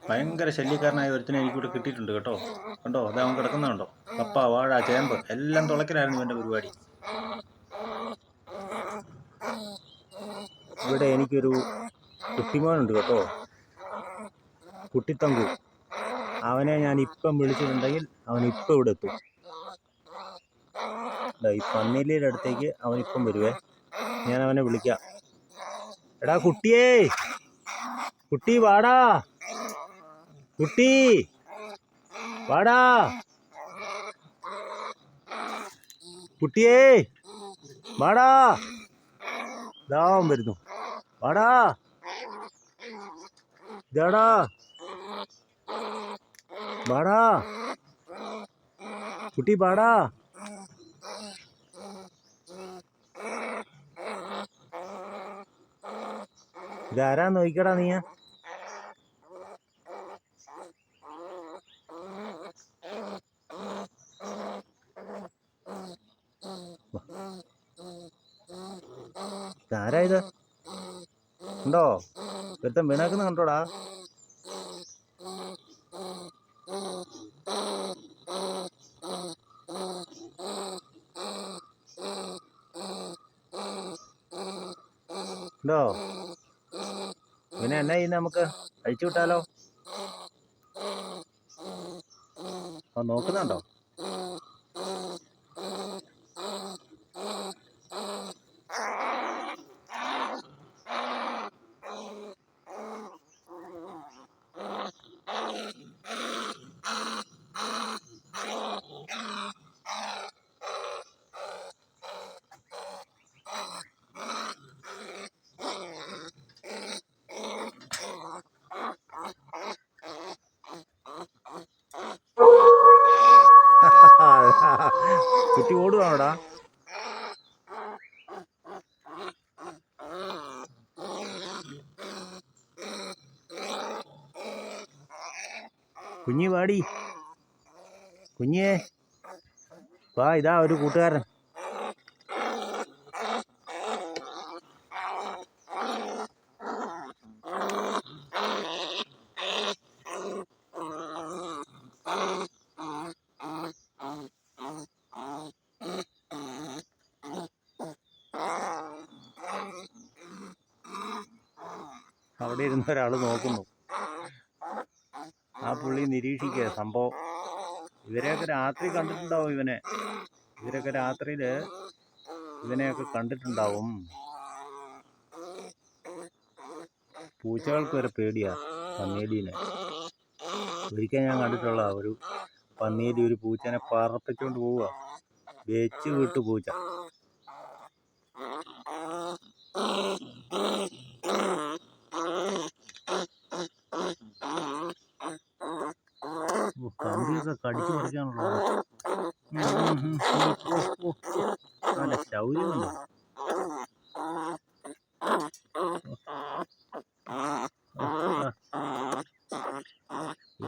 ഭയങ്കര ശല്യക്കാരനായ ഒരുത്തിനെ എനിക്കിവിടെ കിട്ടിയിട്ടുണ്ട് കേട്ടോ. കണ്ടോ, അത് അവൻ കിടക്കുന്നുണ്ടോ? കപ്പ, വാഴ, ചേമ്പ് എല്ലാം തുളയ്ക്കലായിരുന്നു ഇവൻ്റെ പരിപാടി. ഇവിടെ എനിക്കൊരു കുട്ടിമോനുണ്ട് കേട്ടോ, കുട്ടിത്തങ്കു. അവനെ ഞാൻ ഇപ്പം വിളിച്ചിട്ടുണ്ടെങ്കിൽ അവൻ ഇപ്പം ഇവിടെ എത്തും. ഈ പന്നിലിയുടെ അടുത്തേക്ക് അവൻ ഇപ്പം വരുവേ. ഞാൻ അവനെ വിളിക്കാം. എടാ കുട്ടിയേ, കുട്ടി വാടാ, കുട്ടി വാടാ, കുട്ടിയേ വാടാ. ദാവൻ വരുന്നു, വാടാ, ഇതാടാ, വാടാ കുട്ടി, വാടാ. ഇതാരാ നോക്കിക്കടാ നീ. ഇതാരാ ഇത്? ഉണ്ടോ ഒരുത്തൻ വീണാക്കുന്ന കണ്ടോടാ. ഉണ്ടോ? പിന്നെ എന്നാ ചെയ്യുന്ന, നമുക്ക് അഴിച്ചു വിട്ടാലോ? നോക്കുന്നുണ്ടോ? കുട്ടി ഓടുവാണോടാ? കുഞ്ഞി വാടി, കുഞ്ഞേ വാ, ഇതാ ഒരു കൂട്ടുകാരൻ. അവിടെ ഇരുന്ന ഒരാൾ നോക്കുന്നു. ആ പുള്ളി നിരീക്ഷിക്കുക സംഭവം. ഇവരെയൊക്കെ രാത്രി കണ്ടിട്ടുണ്ടാവും. ഇവരൊക്കെ രാത്രിയിൽ ഇവനെയൊക്കെ കണ്ടിട്ടുണ്ടാവും. പൂച്ചകൾക്ക് വരെ പേടിയാ പന്നിയേലീനെ. ഒരിക്കൽ ഞാൻ കണ്ടിട്ടുള്ള ഒരു പന്നിയേലി ഒരു പൂച്ചനെ പറപ്പിച്ചുകൊണ്ട് പോവുക, വെച്ച് വിട്ടു പൂച്ച. കമ്പിയൊക്കെ കടിച്ചു പറിക്കാനുള്ളൂ. നല്ല ശൗര്യമുണ്ട്.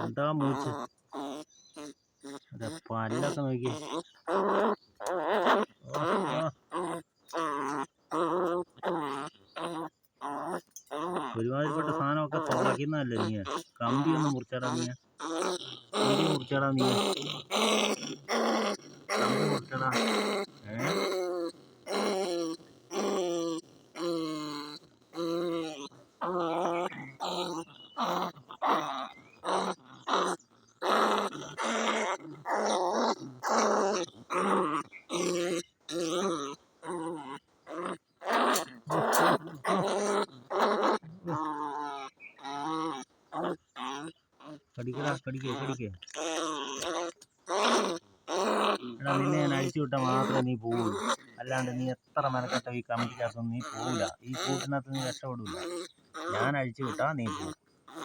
എന്താ മൂച്ച്, പല്ലൊക്കെ നോക്കി. ഒരുമാതിരിപ്പെട്ട സാധനമൊക്കെ തുളയ്ക്കുന്നതല്ലേ നീ. കമ്പിയൊന്നും മുറിച്ചാടാ നീ, കമ്പി മുറിച്ചാടാ നീ, കമ്പി മുറിച്ചാടാ. കടിക്കടാ, കടിക്കേ. എടാ, നിന്നെ ഞാൻ അഴിച്ചു വിട്ടാൽ മാത്രമേ നീ പോവുള്ളൂ. അല്ലാണ്ട് നീ എത്ര മെനക്കെട്ടോ ഈ കമ്പിക്കകത്തൊന്നും നീ പോവില്ല. ഈ കൂട്ടിനകത്ത് നീ രക്ഷപ്പെടില്ല. ഞാൻ അഴിച്ചു വിട്ടാൽ നീ പോവും.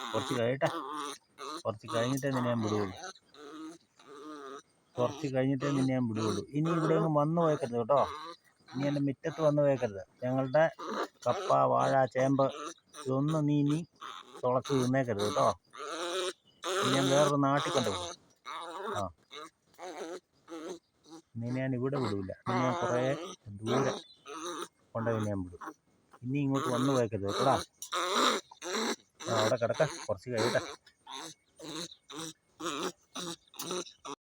കുറച്ച് കഴിഞ്ഞിട്ടേ നിന്നെ ഞാൻ വിടുകയുള്ളൂ. ഇനി ഇവിടെ ഒന്നും വന്നു പോയേക്കരുത് കേട്ടോ. ഇനി എൻ്റെ മുറ്റത്ത് വന്നു പോയേക്കരുത്. ഞങ്ങളുടെ കപ്പ, വാഴ, ചേമ്പ് ഇതൊന്നും നീ ഇനി തുളച്ച് തിന്നേക്കരുത് കേട്ടോ. ഞാൻ വേറൊരു നാട്ടിൽ കൊണ്ടുപോകും. നിന്നെ ഞാൻ ഇവിടെ വിടില്ല. നിന്നെ ഞാൻ കുറേ ദൂരെ കൊണ്ടുപോയി ഞാൻ വിടും. ഇനി ഇങ്ങോട്ട് വന്നു പോയേക്കരുത് കേട്ടോടാ. അവിടെ കിടക്ക, കുറച്ച് കഴിയട്ടെ.